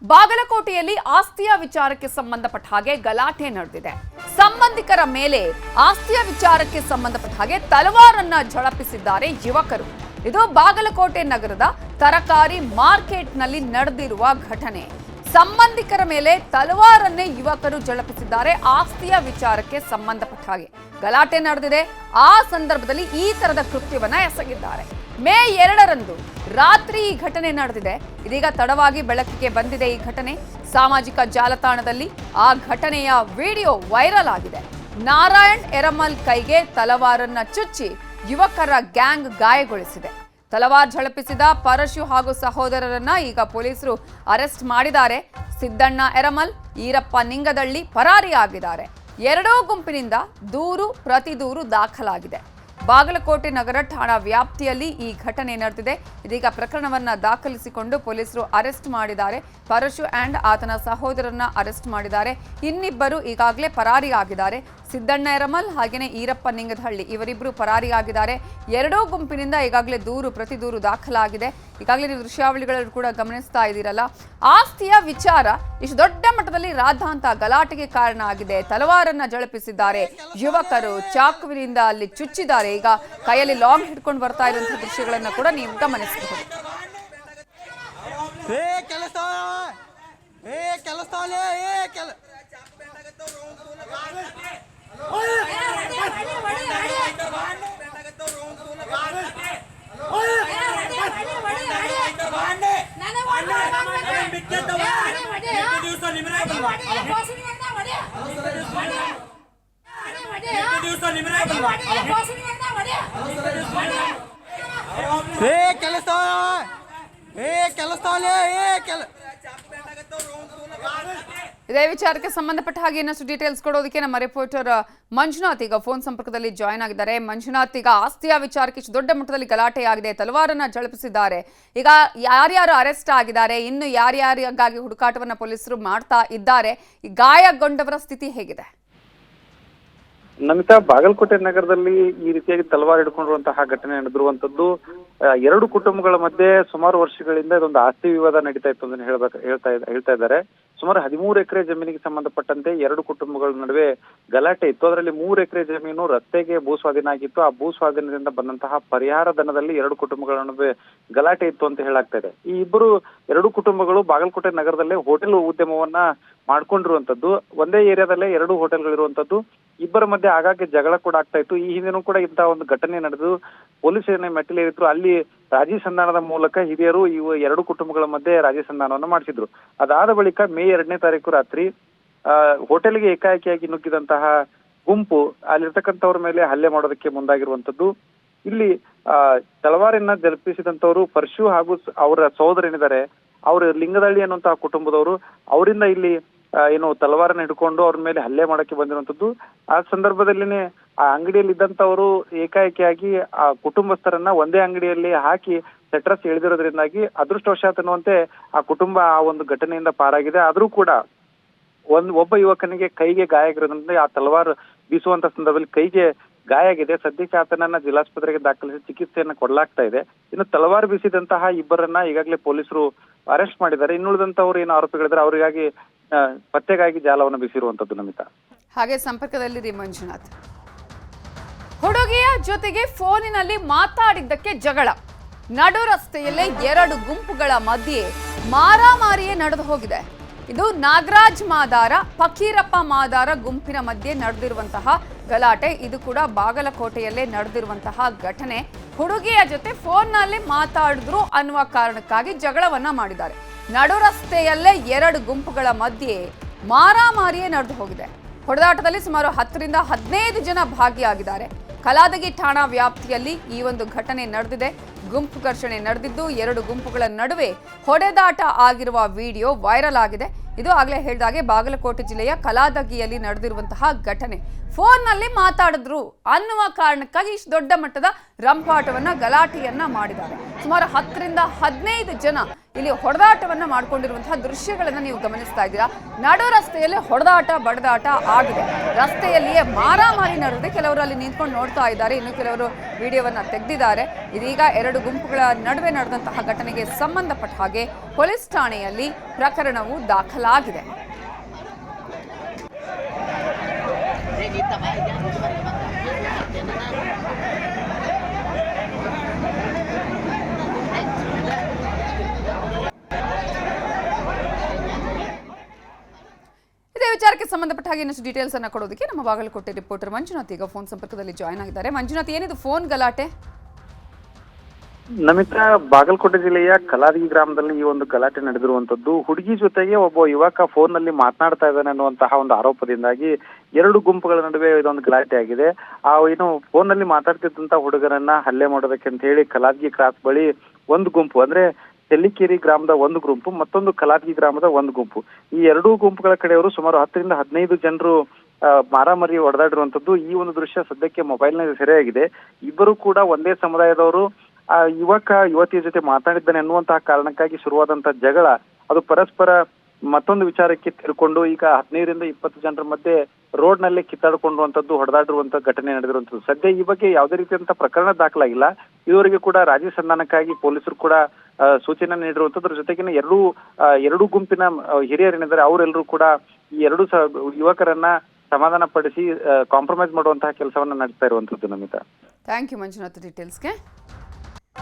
ಬಾಗಲಕೋಟೆಯಲ್ಲಿ ಆಸ್ತಿಯ ವಿಚಾರಕ್ಕೆ ಸಂಬಂಧಪಟ್ಟ ಹಾಗೆ ಗಲಾಟೆ ನಡೆದಿದೆ. ಸಂಬಂಧಿಕರ ಮೇಲೆ ಆಸ್ತಿಯ ವಿಚಾರಕ್ಕೆ ಸಂಬಂಧಪಟ್ಟ ಹಾಗೆ ತಲವಾರನ್ನ ಝಳಪಿಸಿದ್ದಾರೆ ಯುವಕರು. ಇದು ಬಾಗಲಕೋಟೆ ನಗರದ ತರಕಾರಿ ಮಾರ್ಕೆಟ್ನಲ್ಲಿ ನಡೆದಿರುವ ಘಟನೆ. ಸಂಬಂಧಿಕರ ಮೇಲೆ ತಲವಾರನ್ನೇ ಯುವಕರು ಝಳಪಿಸಿದ್ದಾರೆ. ಆಸ್ತಿಯ ವಿಚಾರಕ್ಕೆ ಸಂಬಂಧಪಟ್ಟ ಹಾಗೆ ಗಲಾಟೆ ನಡೆದಿದೆ. ಆ ಸಂದರ್ಭದಲ್ಲಿ ಈ ತರದ ಕೃತ್ಯವನ್ನ ಎಸಗಿದ್ದಾರೆ. ಮೇ 2ರಂದು ರಾತ್ರಿ ಈ ಘಟನೆ ನಡೆದಿದೆ. ಇದೀಗ ತಡವಾಗಿ ಬೆಳಕಿಗೆ ಬಂದಿದೆ ಈ ಘಟನೆ. ಸಾಮಾಜಿಕ ಜಾಲತಾಣದಲ್ಲಿ ಆ ಘಟನೆಯ ವಿಡಿಯೋ ವೈರಲ್ ಆಗಿದೆ. ನಾರಾಯಣ್ ಎರಮಲ್ ಕೈಗೆ ತಲವಾರನ್ನ ಚುಚ್ಚಿ ಯುವಕರ ಗ್ಯಾಂಗ್ ಗಾಯಗೊಳಿಸಿದೆ. ತಲವಾರ್ ಝಳಪಿಸಿದ ಪರಶು ಹಾಗೂ ಸಹೋದರರನ್ನ ಈಗ ಪೊಲೀಸರು ಅರೆಸ್ಟ್ ಮಾಡಿದ್ದಾರೆ. ಸಿದ್ದಣ್ಣ ಎರಮಲ್, ಈರಪ್ಪ ನಿಂಗದಳ್ಳಿ ಪರಾರಿಯಾಗಿದ್ದಾರೆ. ಎರಡೂ ಗುಂಪಿನಿಂದ ದೂರು ಪ್ರತಿ ದೂರು ದಾಖಲಾಗಿದೆ. ಬಾಗಲಕೋಟೆ ನಗರ ಠಾಣಾ ವ್ಯಾಪ್ತಿಯಲ್ಲಿ ಈ ಘಟನೆ ನಡೆದಿದೆ. ಇದೀಗ ಪ್ರಕರಣವನ್ನ ದಾಖಲಿಸಿಕೊಂಡು ಪೊಲೀಸರು ಅರೆಸ್ಟ್ ಮಾಡಿದ್ದಾರೆ. ಪರಶು ಅಂಡ್ ಆತನ ಸಹೋದರನ್ನ ಅರೆಸ್ಟ್ ಮಾಡಿದ್ದಾರೆ. ಇನ್ನಿಬ್ಬರು ಈಗಾಗಲೇ ಪರಾರಿಯಾಗಿದ್ದಾರೆ. ಸಿದ್ದಣ್ಣ ಎರಮಲ್ ಹಾಗೆಯೇ ಈರಪ್ಪ ನಿಂಗದಹಳ್ಳಿ ಇವರಿಬ್ಬರು ಪರಾರಿಯಾಗಿದ್ದಾರೆ. ಎರಡೂ ಗುಂಪಿನಿಂದ ಈಗಾಗಲೇ ದೂರು ಪ್ರತಿ ದೂರು ದಾಖಲಾಗಿದೆ. ಈಗಾಗಲೇ ನೀವು ದೃಶ್ಯಾವಳಿಗಳನ್ನು ಕೂಡ ಗಮನಿಸ್ತಾ ಇದ್ದೀರಲ್ಲ. ಆಸ್ತಿಯ ವಿಚಾರ ಇಷ್ಟು ದೊಡ್ಡ ಮಟ್ಟದಲ್ಲಿ ರಾದ್ಧಾಂತ ಗಲಾಟೆಗೆ ಕಾರಣ ಆಗಿದೆ. ತಲವಾರನ್ನ ಝಳಪಿಸಿದ್ದಾರೆ ಯುವಕರು, ಚಾಕುವಿನಿಂದ ಅಲ್ಲಿ ಚುಚ್ಚಿದ್ದಾರೆ. ಈಗ ಕೈಯಲ್ಲಿ ಲಾಂಗ್ ಹಿಡ್ಕೊಂಡು ಬರ್ತಾ ಇರುವಂತಹ ದೃಶ್ಯಗಳನ್ನ ಕೂಡ ನೀವು ಗಮನಿಸಬಹುದು. ಇದೇ ವಿಚಾರಕ್ಕೆ ಸಂಬಂಧಪಟ್ಟ ಹಾಗೆ ಇನ್ನಷ್ಟು ಡೀಟೇಲ್ಸ್ ಕೊಡೋದಕ್ಕೆ ನಮ್ಮ ರಿಪೋರ್ಟರ್ ಮಂಜುನಾಥ್ ಈಗ ಫೋನ್ ಸಂಪರ್ಕದಲ್ಲಿ ಜಾಯ್ನ್ ಆಗಿದ್ದಾರೆ. ಮಂಜುನಾಥ್, ಈಗ ಆಸ್ತಿಯ ವಿಚಾರಕ್ಕೆ ಇಷ್ಟು ದೊಡ್ಡ ಮಟ್ಟದಲ್ಲಿ ಗಲಾಟೆ ಆಗಿದೆ, ತಲವಾರನ್ನ ಝಳಪಿಸಿದ್ದಾರೆ. ಈಗ ಯಾರ್ಯಾರು ಅರೆಸ್ಟ್ ಆಗಿದ್ದಾರೆ, ಇನ್ನು ಯಾರ್ಯಾರಿಗಾಗಿ ಹುಡುಕಾಟವನ್ನ ಪೊಲೀಸರು ಮಾಡ್ತಾ ಇದ್ದಾರೆ, ಗಾಯಗೊಂಡವರ ಸ್ಥಿತಿ ಹೇಗಿದೆ? ನಮಿತಾ, ಬಾಗಲಕೋಟೆ ನಗರದಲ್ಲಿ ಈ ರೀತಿಯಾಗಿ ತಲವಾರು ಹಿಡ್ಕೊಂಡಿರುವಂತಹ ಘಟನೆ ನಡೆದಿರುವಂತದ್ದು ಎರಡು ಕುಟುಂಬಗಳ ಮಧ್ಯೆ ಸುಮಾರು ವರ್ಷಗಳಿಂದ ಇದೊಂದು ಆಸ್ತಿ ವಿವಾದ ನಡೀತಾ ಇತ್ತು ಅಂತ ಹೇಳ್ತಾ ಇದ್ದಾರೆ. ಸುಮಾರು 13 ಎಕರೆ ಜಮೀನಿಗೆ ಸಂಬಂಧಪಟ್ಟಂತೆ ಎರಡು ಕುಟುಂಬಗಳ ನಡುವೆ ಗಲಾಟೆ ಇತ್ತು. ಅದರಲ್ಲಿ 3 ಎಕರೆ ಜಮೀನು ರಸ್ತೆಗೆ ಭೂ ಸ್ವಾಧೀನ ಆಗಿತ್ತು. ಆ ಭೂ ಸ್ವಾಧೀನದಿಂದ ಬಂದಂತಹ ಪರಿಹಾರ ಧನದಲ್ಲಿ ಎರಡು ಕುಟುಂಬಗಳ ನಡುವೆ ಗಲಾಟೆ ಇತ್ತು ಅಂತ ಹೇಳಾಗ್ತಾ ಇದೆ. ಈ ಎರಡು ಕುಟುಂಬಗಳು ಬಾಗಲಕೋಟೆ ನಗರದಲ್ಲೇ ಹೋಟೆಲ್ ಉದ್ಯಮವನ್ನ ಮಾಡ್ಕೊಂಡಿರುವಂತದ್ದು. ಒಂದೇ ಏರಿಯಾದಲ್ಲೇ ಎರಡು ಹೋಟೆಲ್ಗಳಿರುವಂತದ್ದು. ಇಬ್ಬರ ಮಧ್ಯೆ ಆಗಾಗ್ಗೆ ಜಗಳ ಕೂಡ ಆಗ್ತಾ ಇತ್ತು. ಈ ಹಿಂದೆನೂ ಕೂಡ ಇಂತಹ ಒಂದು ಘಟನೆ ನಡೆದು ಪೊಲೀಸ್ ಮೆಟ್ಟಿಲೇರಿದ್ರು. ಅಲ್ಲಿ ರಾಜಿ ಸಂಧಾನದ ಮೂಲಕ ಹಿರಿಯರು ಇವು ಎರಡು ಕುಟುಂಬಗಳ ಮಧ್ಯೆ ರಾಜಿ ಸಂಧಾನವನ್ನು ಮಾಡಿಸಿದ್ರು. ಅದಾದ ಬಳಿಕ ಮೇ 2ನೇ ತಾರೀಕು ರಾತ್ರಿ ಹೋಟೆಲ್ಗೆ ಏಕಾಏಕಿಯಾಗಿ ನುಗ್ಗಿದಂತಹ ಗುಂಪು ಅಲ್ಲಿರ್ತಕ್ಕಂಥವ್ರ ಮೇಲೆ ಹಲ್ಲೆ ಮಾಡೋದಕ್ಕೆ ಮುಂದಾಗಿರುವಂತದ್ದು. ಇಲ್ಲಿ ತಲವಾರನ್ನ ಝಳಪಿಸಿದಂತವರು ಪರಶು ಹಾಗೂ ಅವರ ಸಹೋದರನಿದ್ದಾರೆ, ಅವರು ಲಿಂಗದಳ್ಳಿ ಅನ್ನುವಂತಹ ಕುಟುಂಬದವರು. ಅವರಿಂದ ಇಲ್ಲಿ ಏನು ತಲವಾರನ್ನ ಹಿಡ್ಕೊಂಡು ಅವ್ರ ಮೇಲೆ ಹಲ್ಲೆ ಮಾಡಕ್ಕೆ ಬಂದಿರುವಂತದ್ದು. ಆ ಸಂದರ್ಭದಲ್ಲಿನೇ ಆ ಅಂಗಡಿಯಲ್ಲಿ ಇದ್ದಂತವರು ಏಕಾಏಕಿಯಾಗಿ ಆ ಕುಟುಂಬಸ್ಥರನ್ನ ಒಂದೇ ಅಂಗಡಿಯಲ್ಲಿ ಹಾಕಿ ಸೆಟ್ರಸ್ ಎಳೆದಿರೋದ್ರಿಂದಾಗಿ ಅದೃಷ್ಟವಶಾತ್ ಅನ್ನುವಂತೆ ಆ ಕುಟುಂಬ ಆ ಒಂದು ಘಟನೆಯಿಂದ ಪಾರಾಗಿದೆ. ಆದ್ರೂ ಕೂಡ ಒಬ್ಬ ಯುವಕನಿಗೆ ಕೈಗೆ ಗಾಯ ಆಗಿರೋದ್ರಿಂದ ಆ ತಲವಾರು ಬೀಸುವಂತ ಸಂದರ್ಭದಲ್ಲಿ ಕೈಗೆ ಗಾಯ ಆಗಿದೆ. ಸದ್ಯಕ್ಕೆ ಆತನನ್ನ ಜಿಲ್ಲಾಸ್ಪತ್ರೆಗೆ ದಾಖಲಿಸಿ ಚಿಕಿತ್ಸೆಯನ್ನ ಕೊಡಲಾಗ್ತಾ ಇದೆ. ಇನ್ನು ತಲವಾರು ಬೀಸಿದಂತಹ ಇಬ್ಬರನ್ನ ಈಗಾಗಲೇ ಪೊಲೀಸರು ಅರೆಸ್ಟ್ ಮಾಡಿದ್ದಾರೆ. ಇನ್ನುಳಿದಂತವ್ರು ಏನು ಆರೋಪಿಗಳಿದ್ದಾರೆ ಅವರಿಗಾಗಿ ಪತ್ತೆಗಾಗಿ ಜಾಲವನ್ನು ಬೀಸಿರುವಂತದ್ದು. ನಮಿತಾ, ಹಾಗೆ ಸಂಪರ್ಕದಲ್ಲಿ ಮಂಜುನಾಥ್. ಹುಡುಗಿಯ ಜೊತೆಗೆ ಫೋನಿನಲ್ಲಿ ಮಾತಾಡಿದ್ದಕ್ಕೆ ಜಗಳ, ನಡು ರಸ್ತೆಯಲ್ಲೇ ಎರಡು ಗುಂಪುಗಳ ಮಧ್ಯೆ ಮಾರಾಮಾರಿಯೇ ನಡೆದು ಹೋಗಿದೆ. ಇದು ನಾಗರಾಜ್ ಮಾದಾರ, ಫಕೀರಪ್ಪ ಮಾದಾರ ಗುಂಪಿನ ಮಧ್ಯೆ ನಡೆದಿರುವಂತಹ ಗಲಾಟೆ. ಇದು ಕೂಡ ಬಾಗಲಕೋಟೆಯಲ್ಲೇ ನಡೆದಿರುವಂತಹ ಘಟನೆ. ಹುಡುಗಿಯ ಜೊತೆ ಫೋನ್ನಲ್ಲಿ ಮಾತಾಡಿದ್ರು ಅನ್ನುವ ಕಾರಣಕ್ಕಾಗಿ ಜಗಳವನ್ನ ಮಾಡಿದ್ದಾರೆ. ನಡು ರಸ್ತೆಯಲ್ಲೇ ಎರಡು ಗುಂಪುಗಳ ಮಧ್ಯೆ ಮಾರಾಮಾರಿಯೇ ನಡೆದು ಹೋಗಿದೆ. ಹೊಡೆದಾಟದಲ್ಲಿ ಸುಮಾರು 10ರಿಂದ 15 ಜನ ಭಾಗಿಯಾಗಿದ್ದಾರೆ. ಕಲಾದಗಿ ಠಾಣಾ ವ್ಯಾಪ್ತಿಯಲ್ಲಿ ಈ ಒಂದು ಘಟನೆ ನಡೆದಿದೆ. ಗುಂಪು ಘರ್ಷಣೆ ನಡೆದಿದ್ದು ಎರಡು ಗುಂಪುಗಳ ನಡುವೆ ಹೊಡೆದಾಟ ಆಗಿರುವ ವಿಡಿಯೋ ವೈರಲ್ ಆಗಿದೆ. ಇದು ಆಗಲೇ ಹೇಳಿದಾಗೆ ಬಾಗಲಕೋಟೆ ಜಿಲ್ಲೆಯ ಕಲಾದಗಿಯಲ್ಲಿ ನಡೆದಿರುವಂತಹ ಘಟನೆ. ಫೋನ್ನಲ್ಲಿ ಮಾತಾಡಿದ್ರು ಅನ್ನುವ ಕಾರಣಕ್ಕಾಗಿ ಇಷ್ಟು ದೊಡ್ಡ ಮಟ್ಟದ ರಂಪಾಟವನ್ನ ಗಲಾಟೆಯನ್ನ ಮಾಡಿದ್ದಾರೆ. ಸುಮಾರು 10ರಿಂದ 15 ಜನ ಇಲ್ಲಿ ಹೊಡೆದಾಟವನ್ನ ಮಾಡ್ಕೊಂಡಿರುವಂತಹ ದೃಶ್ಯಗಳನ್ನ ನೀವು ಗಮನಿಸ್ತಾ ಇದ್ದೀರಾ. ನಡು ರಸ್ತೆಯಲ್ಲಿ ಹೊಡೆದಾಟ ಬಡದಾಟ ಆಗಿದೆ. ರಸ್ತೆಯಲ್ಲಿಯೇ ಮಾರಾಮಾರಿ ನಡೆದಿದೆ. ಕೆಲವರು ಅಲ್ಲಿ ನಿಂತ್ಕೊಂಡು ನೋಡ್ತಾ ಇದ್ದಾರೆ, ಇನ್ನು ಕೆಲವರು ವಿಡಿಯೋವನ್ನ ತೆಗೆದಿದ್ದಾರೆ. ಇದೀಗ ಎರಡು ಗುಂಪುಗಳ ನಡುವೆ ನಡೆದಂತಹ ಘಟನೆಗೆ ಸಂಬಂಧಪಟ್ಟ ಹಾಗೆ ಪೊಲೀಸ್ ಠಾಣೆಯಲ್ಲಿ ಪ್ರಕರಣವು ದಾಖಲಾಗಿದೆ. ಇದೇ ವಿಚಾರಕ್ಕೆ ಸಂಬಂಧಪಟ್ಟ ಹಾಗೆ ಇನ್ನಷ್ಟು ಡೀಟೇಲ್ಸ್ ಅನ್ನ ಕೊಡೋದಕ್ಕೆ ನಮ್ಮ ಬಾಗಲಕೋಟೆ ರಿಪೋರ್ಟರ್ ಮಂಜುನಾಥ್ ಈಗ ಫೋನ್ ಸಂಪರ್ಕದಲ್ಲಿ ಜಾಯ್ನ್ ಆಗಿದ್ದಾರೆ. ಮಂಜುನಾಥ್, ಏನಿದು ಫೋನ್ ಗಲಾಟೆ? ನಮಿತಾ, ಬಾಗಲಕೋಟೆ ಜಿಲ್ಲೆಯ ಕಲಾದಗಿ ಗ್ರಾಮದಲ್ಲಿ ಈ ಒಂದು ಗಲಾಟೆ ನಡೆದಿರುವಂತದ್ದು. ಹುಡುಗಿ ಜೊತೆಗೆ ಒಬ್ಬ ಯುವಕ ಫೋನ್ ನಲ್ಲಿ ಮಾತನಾಡ್ತಾ ಇದ್ದಾನೆ ಅನ್ನುವಂತಹ ಒಂದು ಆರೋಪದಿಂದಾಗಿ ಎರಡು ಗುಂಪುಗಳ ನಡುವೆ ಇದೊಂದು ಗಲಾಟೆ ಆಗಿದೆ. ಏನು ಫೋನ್ ನಲ್ಲಿ ಮಾತಾಡ್ತಿದ್ದಂತ ಹುಡುಗರನ್ನ ಹಲ್ಲೆ ಮಾಡೋದಕ್ಕೆ ಅಂತ ಹೇಳಿ ಕಲಾದಗಿ ಕ್ರಾಸ್ ಬಳಿ ಒಂದು ಗುಂಪು, ಅಂದ್ರೆ ತೆಲ್ಲಿಕೇರಿ ಗ್ರಾಮದ ಒಂದು ಗುಂಪು, ಮತ್ತೊಂದು ಕಲಾದಗಿ ಗ್ರಾಮದ ಒಂದು ಗುಂಪು, ಈ ಎರಡೂ ಗುಂಪುಗಳ ಕಡೆಯವರು ಸುಮಾರು 10ರಿಂದ 15 ಜನರು ಮಾರಾಮಾರಿ ಹೊಡೆದಾಡಿರುವಂತದ್ದು. ಈ ಒಂದು ದೃಶ್ಯ ಸದ್ಯಕ್ಕೆ ಮೊಬೈಲ್ ನಲ್ಲಿ ಸೆರೆಯಾಗಿದೆ. ಇಬ್ಬರು ಕೂಡ ಒಂದೇ ಸಮುದಾಯದವರು. ಆ ಯುವಕ ಯುವತಿಯ ಜೊತೆ ಮಾತಾಡಿದ್ದಾನೆ ಅನ್ನುವಂತಹ ಕಾರಣಕ್ಕಾಗಿ ಶುರುವಾದಂತಹ ಜಗಳ ಅದು ಪರಸ್ಪರ ಮತ್ತೊಂದು ವಿಚಾರಕ್ಕೆ ತಿರ್ಕೊಂಡು ಈಗ 15ರಿಂದ 20 ಜನರ ಮಧ್ಯೆ ರೋಡ್ ನಲ್ಲಿ ಕಿತ್ತಾಡಿಕೊಳ್ಳುವಂತದ್ದು, ಹೊಡೆದಾಡಿರುವಂತಹ ಘಟನೆ ನಡೆದಿರುವಂತದ್ದು. ಸದ್ಯ ಈ ಬಗ್ಗೆ ಯಾವುದೇ ರೀತಿಯಂತಹ ಪ್ರಕರಣ ದಾಖಲಾಗಿಲ್ಲ. ಇದುವರೆಗೆ ಕೂಡ ರಾಜ್ಯ ಸಂಧಾನಕ್ಕಾಗಿ ಪೊಲೀಸರು ಕೂಡ ಸೂಚನೆ ನೀಡಿರುವಂತದ್ರ ಜೊತೆಗಿನ ಎರಡು ಗುಂಪಿನ ಹಿರಿಯರೇನಿದ್ದಾರೆ ಅವರೆಲ್ಲರೂ ಕೂಡ ಈ ಎರಡು ಯುವಕರನ್ನ ಸಮಾಧಾನ ಪಡಿಸಿ ಕಾಂಪ್ರಮೈಸ್ ಮಾಡುವಂತಹ ಕೆಲಸವನ್ನ ನಡೆಸ್ತಾ ಇರುವಂತದ್ದು. Namita, thank you Manjunath ಡೀಟೇಲ್ಸ್ಗೆ.